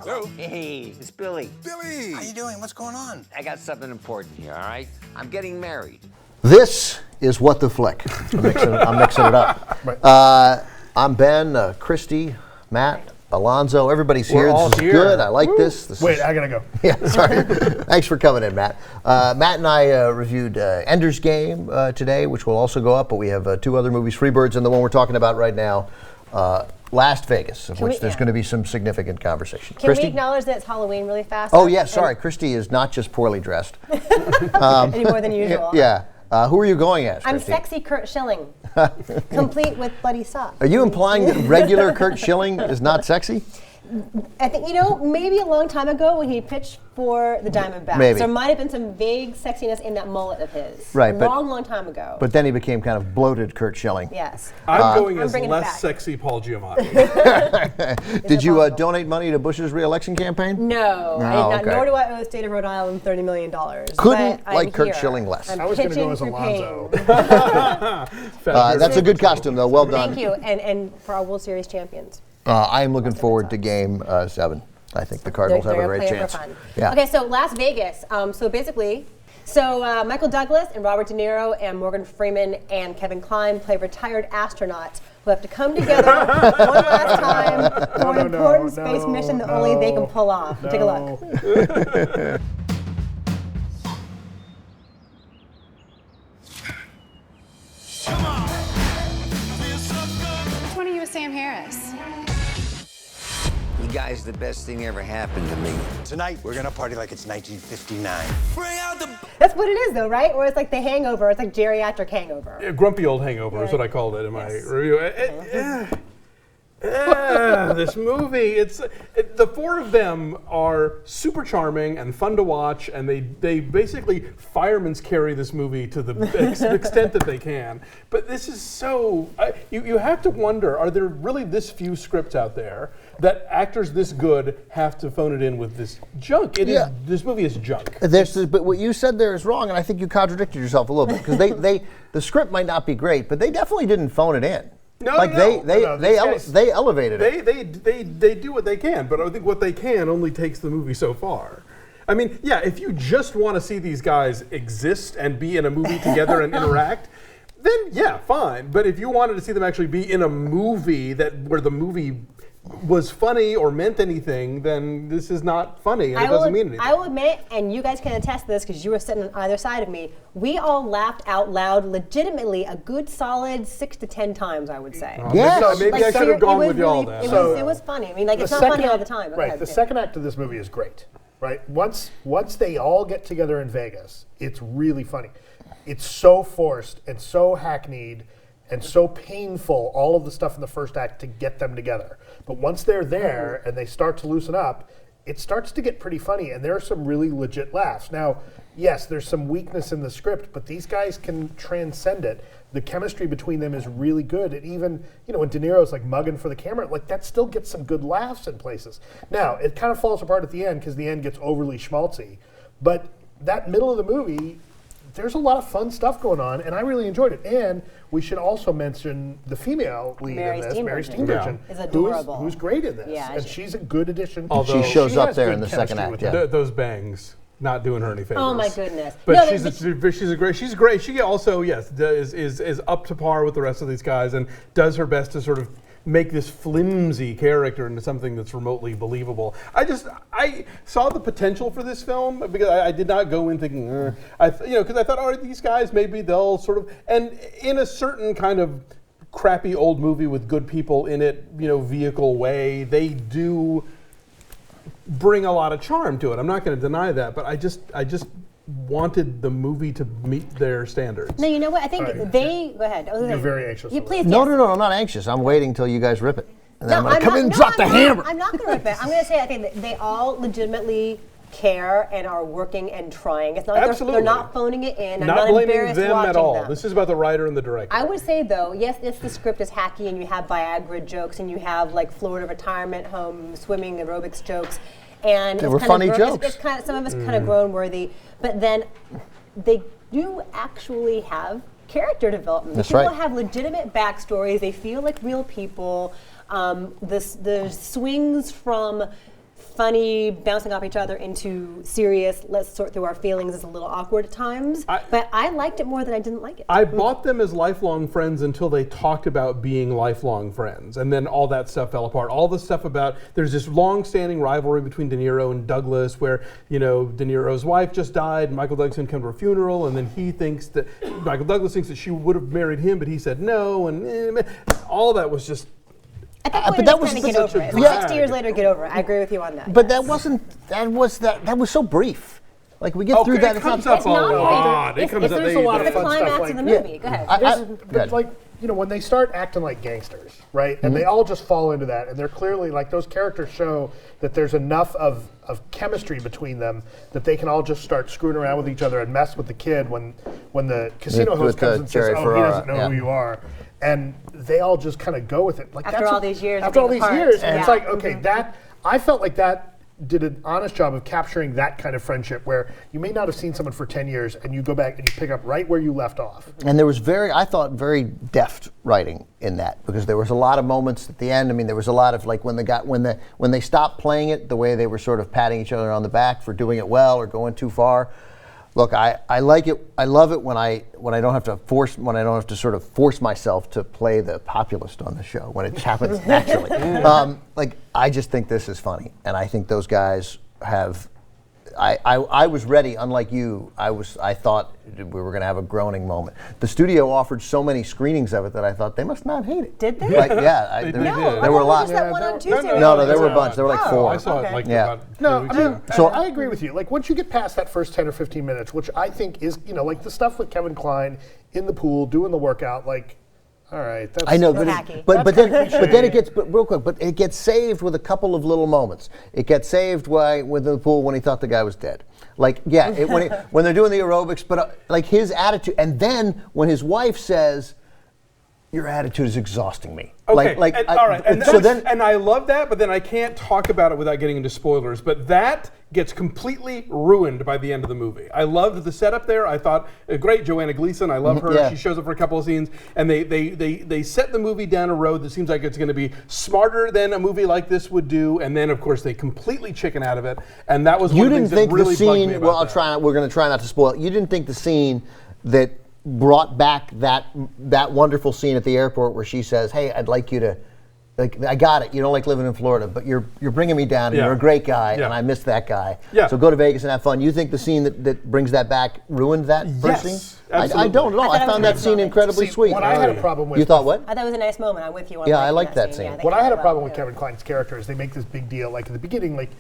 Hello. Hey, it's Billy. Billy! How you doing? What's going on? I got something important here, all right? I'm getting married. This is What the Flick. I'm mixing it up. Right. I'm Ben, Christy, Matt, Alonso. Everybody's We're here. all This is here. good. I like this. Wait, I gotta go. Yeah, sorry. Thanks for coming in, Matt. Matt and I reviewed Ender's Game today, which will also go up, but we have two other movies, Freebirds and the one we're talking about right now, Las Vegas, of which there's going to be some significant conversation. Can we acknowledge that it's Halloween really fast? Oh, yeah, sorry. Christy is not just poorly dressed. Any more than usual. Yeah. Who are you going as, I'm Christy? sexy Kurt Schilling, complete with bloody socks. Are you implying that regular Kurt Schilling is not sexy? I think, maybe a long time ago when he pitched for the Diamondbacks, Maybe. there might have been some vague sexiness in that mullet of his. Right, but long time ago. But then he became kind of bloated Kurt Schilling. Yes. I'm going I'm as bringing it less back. sexy Paul Giamatti. Did you possible? donate money to Bush's re-election campaign? No, I did not, okay. nor do I owe the state of Rhode Island $30 million. Couldn't but like I'm Kurt here. Schilling less. I'm I was going to go pitching as for pain. Alonso. That's a good costume, though. Well done. Thank you, and for our World Series champions. I am looking forward to Game 7. I think the Cardinals have a great chance. For fun. Yeah. Okay, so Las Vegas. Michael Douglas and Robert De Niro and Morgan Freeman and Kevin Kline play retired astronauts who have to come together one last time for an important space mission that only they can pull off. Take a look. Which one of you is Sam Harris? You guys, the best thing ever happened to me. Tonight, we're gonna party like it's 1959. Bring out the... That's what it is, though, right? Or it's like the hangover. It's like geriatric hangover. A grumpy old hangover is what I called it in my review. This movie, the four of them are super charming and fun to watch, and they basically fireman's carry this movie to the extent that they can. But this is so, you have to wonder, are there really this few scripts out there that actors this good have to phone it in with this junk? This movie is junk. But what you said there is wrong, and I think you contradicted yourself a little bit, because the script might not be great, but they definitely didn't phone it in. They elevated it. They do what they can, but I think what they can only takes the movie so far. I mean, yeah, if you just want to see these guys exist and be in a movie together and interact, then yeah, fine. But if you wanted to see them actually be in a movie where the movie was funny or meant anything, then this is not funny and it doesn't mean anything. I will admit, and you guys can attest to this because you were sitting on either side of me, we all laughed out loud legitimately a good solid 6 to 10 times, I would say. Maybe I should have gone with y'all then. It was funny. I mean, it's not funny all the time. Right, the second act of this movie is great. Right, once they all get together in Vegas, it's really funny. It's so forced and so hackneyed and so painful, all of the stuff in the first act to get them together. But once they're there and they start to loosen up, it starts to get pretty funny, and there are some really legit laughs. Now, yes, there's some weakness in the script, but these guys can transcend it. The chemistry between them is really good. And even, when De Niro's like mugging for the camera, like that still gets some good laughs in places. Now, it kind of falls apart at the end because the end gets overly schmaltzy. But that middle of the movie, there's a lot of fun stuff going on, and I really enjoyed it. And we should also mention the female lead in this, Mary Steenburgen, is adorable. Who's great in this. Yeah, and she's a good addition. Although she shows up there in the chemistry second with act. them. Those bangs. Not doing her any favors. Oh my goodness! But she's great. She also is up to par with the rest of these guys and does her best to sort of make this flimsy character into something that's remotely believable. I saw the potential for this film because I did not go in thinking, because I thought, all right, these guys maybe they'll sort of, and in a certain kind of crappy old movie with good people in it, vehicle way, they do bring a lot of charm to it. I'm not going to deny that, but I just wanted the movie to meet their standards. No, you know what? I think go ahead. You're very anxious. You please. No, I'm not anxious. I'm waiting until you guys rip it. And then No, I'm going to come in and drop the hammer. I'm not going to rip it. I'm going to say I think that they all legitimately care and are working and trying. It's not like they're not phoning it in. I'm not blaming embarrassed them watching at all. them. This is about the writer and the director. I would say though, yes, the script is hacky and you have Viagra jokes and you have like Florida retirement home swimming aerobics jokes. And they were funny jokes. It's kind of, some of it's kind of groan worthy, but then they do actually have character development. That's People right. have legitimate backstories. They feel like real people. The swings from funny, bouncing off each other into serious, let's sort through our feelings is a little awkward at times. But I liked it more than I didn't like it. I bought them as lifelong friends until they talked about being lifelong friends. And then all that stuff fell apart. All the stuff about, there's this long-standing rivalry between De Niro and Douglas where, De Niro's wife just died and Michael Douglas can come to her funeral, and then Michael Douglas thinks that she would have married him, but he said no, and all that was just... At that point, that was kind of get over it. 60 years later, get over it. I agree with you on that. But that was so brief. Like we get through that. It comes up a lot. There's a lot of fun stuff. Like, the movie. Go ahead. But like, when they start acting like gangsters, right? And they all just fall into that, and they're clearly like those characters show that there's enough of chemistry between them that they can all just start screwing around with each other and mess with the kid when the casino host comes and says, "Oh, he doesn't know who you are." And they all just kind of go with it. Like after all these years, and it's like, okay, I felt like that did an honest job of capturing that kind of friendship where you may not have seen someone for 10 years and you go back and you pick up right where you left off. And there was I thought very deft writing in that, because there was a lot of moments at the end. I mean, there was a lot of like when they stopped playing it the way they were sort of patting each other on the back for doing it well or going too far. Look, I like it. I love it when I don't have to sort of force myself to play the populist on the show, when it happens naturally. I just think this is funny, and I think those guys have. I was ready. Unlike you, I thought we were going to have a groaning moment. The studio offered so many screenings of it that I thought they must not hate it. Did they? There were a lot. That one on Tuesday. No, there were a bunch. There were like 4. I saw it So I agree with you. Like once you get past that first 10 or 15 minutes, which I think is, like the stuff with Kevin Kline in the pool doing the workout, like. All right, that's I know, but it gets saved with a couple of little moments. It gets saved with the pool when he thought the guy was dead. Like, when they're doing the aerobics, but like his attitude, and then when his wife says, "Your attitude is exhausting me." Okay, all right, and I love that, but then I can't talk about it without getting into spoilers. But that gets completely ruined by the end of the movie. I loved the setup there. I thought, great, Joanna Gleason. I love her. Yeah. She shows up for a couple of scenes, and they set the movie down a road that seems like it's going to be smarter than a movie like this would do. And then, of course, they completely chicken out of it. And that was one of the things that really bugged me about that. We're going to try not to spoil it. You didn't think the scene that brought back that wonderful scene at the airport where she says, "Hey, I'd like you to, I got it. You don't like living in Florida, but you're bringing me down. And you're a great guy, and I miss that guy. Yeah. So go to Vegas and have fun." You think the scene that brings that back ruined that first scene? Absolutely. I don't know. I found that scene incredibly sweet. What I had a problem with. You thought what? I thought it was a nice moment. I'm with you on I like that scene. What I had a problem with Kevin Kline's character is they make this big deal. Like at the beginning, like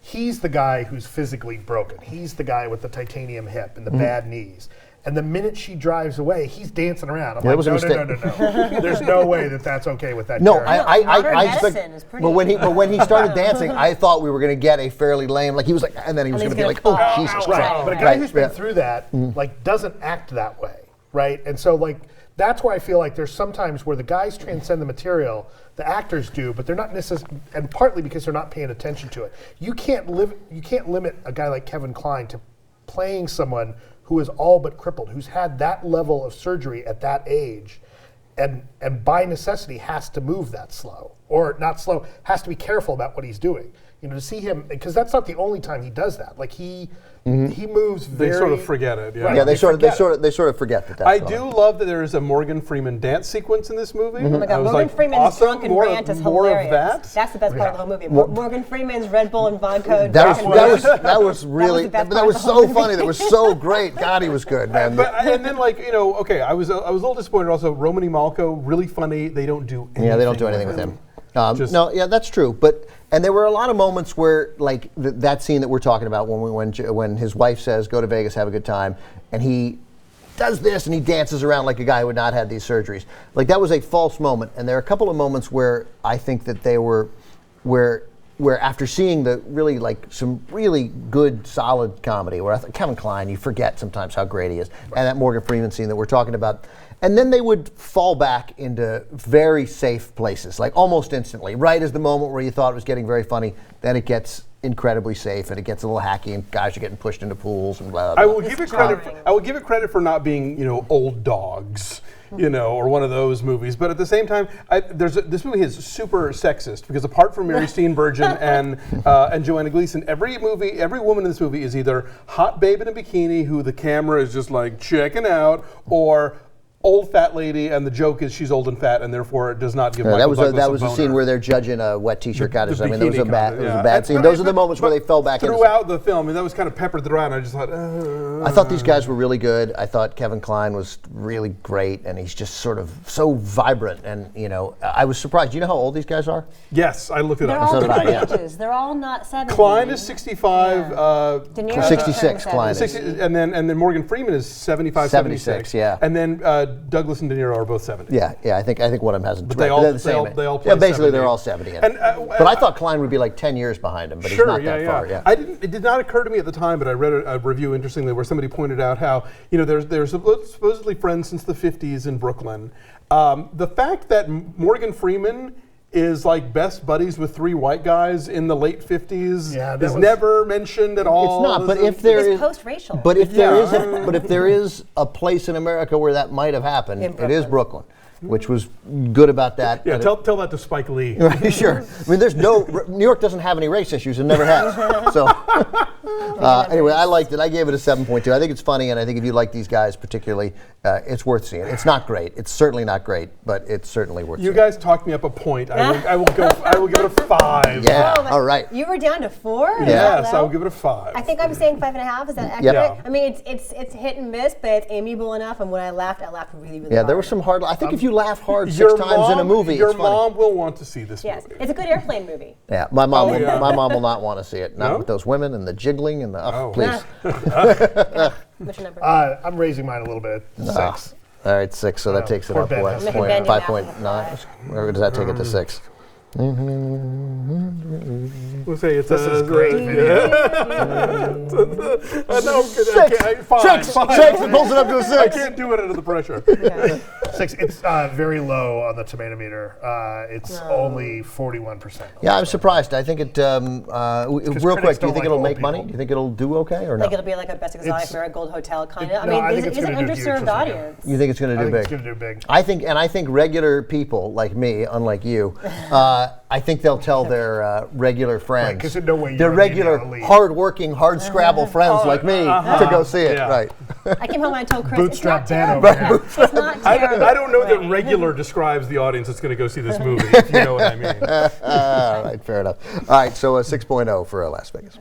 he's the guy who's physically broken. He's the guy with the titanium hip and the bad knees. And the minute she drives away, he's dancing around. I'm like, no. There's no way that's okay with that. No, character. I expect. But when he started dancing, I thought we were going to get a fairly lame. Like he was like, and then he was going to be like, "Oh, Jesus Christ!" Right. But a guy who's been through that, like, doesn't act that way, right? And so, like, that's why I feel like there's sometimes where the guys transcend the material, the actors do, but they're not necessarily, and partly because they're not paying attention to it. You can't limit a guy like Kevin Kline to playing someone who is all but crippled, who's had that level of surgery at that age, and by necessity has to move that slow, or not slow, has to be careful about what he's doing. To see him, because that's not the only time he does that. Like he moves very. They sort of forget it. Yeah, right, they sort of forget that. I do love that there is a Morgan Freeman dance sequence in this movie. Oh my God, Morgan Freeman's drunken rant is hilarious. More of that. That's the best part of the whole movie. Morgan Freeman's Red Bull and vodka. That was really that was so funny. That was so great. God, he was good, man. And then I was a little disappointed. Also, Romany Malco, really funny. They don't do anything. Yeah, they don't do anything with him. That's true. And there were a lot of moments where, like that scene that we're talking about, when his wife says, "Go to Vegas, have a good time," and he does this and he dances around like a guy who had not had these surgeries. Like that was a false moment. And there are a couple of moments where I think that they were, where after seeing the really some really good solid comedy, where I thought Kevin Kline, you forget sometimes how great he is, and that Morgan Freeman scene that we're talking about. And then they would fall back into very safe places, like almost instantly. Right as the moment where you thought it was getting very funny, then it gets incredibly safe, and it gets a little hacky, and guys are getting pushed into pools and blah blah. I will give it credit. I will give it credit for not being, old dogs, or one of those movies. But at the same time, this movie is super sexist because apart from Mary Steenburgen and Joanna Gleason, every woman in this movie is either hot babe in a bikini who the camera is just like checking out, or old fat lady, and the joke is she's old and fat, and therefore it does not give Michael Douglas that was a a scene where they're judging a wet T-shirt contest. I mean, that was a bikini bad scene. Those are the moments where they fell back in. Throughout the film, and that was kind of peppered throughout, and I just thought, I thought these guys were really good. I thought Kevin Kline was really great, and he's just sort of so vibrant, and I was surprised. Do you know how old these guys are? Yes, I looked it They're up. all different ages. They're all not 70. Kline is 65. De Niro 66. Kline is. 60, and then Morgan Freeman is 75, 76. Yeah. And then Douglas and De Niro are both 70. Yeah. I think one of them hasn't. But they all play basically 70. they're all 70. And, but I thought Kline would be like 10 years behind him, but he's not that far. Yeah. It did not occur to me at the time, but I read a review, interestingly, where somebody pointed out how they're supposedly friends since the 50s in Brooklyn. The fact that Morgan Freeman is like best buddies with 3 white guys in the late 50s is never mentioned at all. It's not, but if there is post-racial. But if there is a place in America where that might have happened, it is Brooklyn, which was good about that. Yeah, tell that to Spike Lee. Right, sure. I mean, New York doesn't have any race issues and never has. So anyway, I liked it. I gave it a 7.2. I think it's funny, and I think if you like these guys particularly, it's worth seeing. It's not great. It's certainly not great, but it's certainly worth seeing. You guys talked me up a point. I will give it a 5. Yeah. All right. You were down to 4? Yes, I will give it a 5. I think I'm saying 5.5. Is that accurate? Yeah. I mean, it's hit and miss, but it's amiable enough. And when I laughed really, really hard. Yeah, there were some hard. I think if you laugh hard 6 times in a movie, your it's funny. mom will want to see this Yes, movie. it's a good airplane movie. Yeah, my mom will not want to see it. Not with those women and the jiggling and the please. What's your number? I'm raising mine a little bit. 6. All right, 6. So that takes it up Ben what? has 5.9. Or does that take it to 6? We'll say it's This is great video. Fine. 6. It pulls it up to a 6. I can't do it under the pressure. 6. It's very low on the tomato meter. It's only 41%. Yeah, I'm surprised. I think it. Real quick, do you think it'll make money? Do you think it'll do okay or no? Like it'll be like a Best Exotic Marigold Hotel kind of. I I think mean, it's it's an gonna do huge underserved this weekend. audience. You think it's going to do big? It's going to do big. I think regular people like me, unlike you, I think they'll tell their regular friends, 'cause there's no way their you're regular, gonna leave. hard-working, hard-scrabble friends like me to go see it. Yeah. Right. I came home and I told Chris, Bootstrap it's not Dan terrible. over here. It's not terrible. I don't know that regular describes the audience that's going to go see this movie, if you know what I mean. All right, fair enough. All right, so a 6.0 for Las Vegas.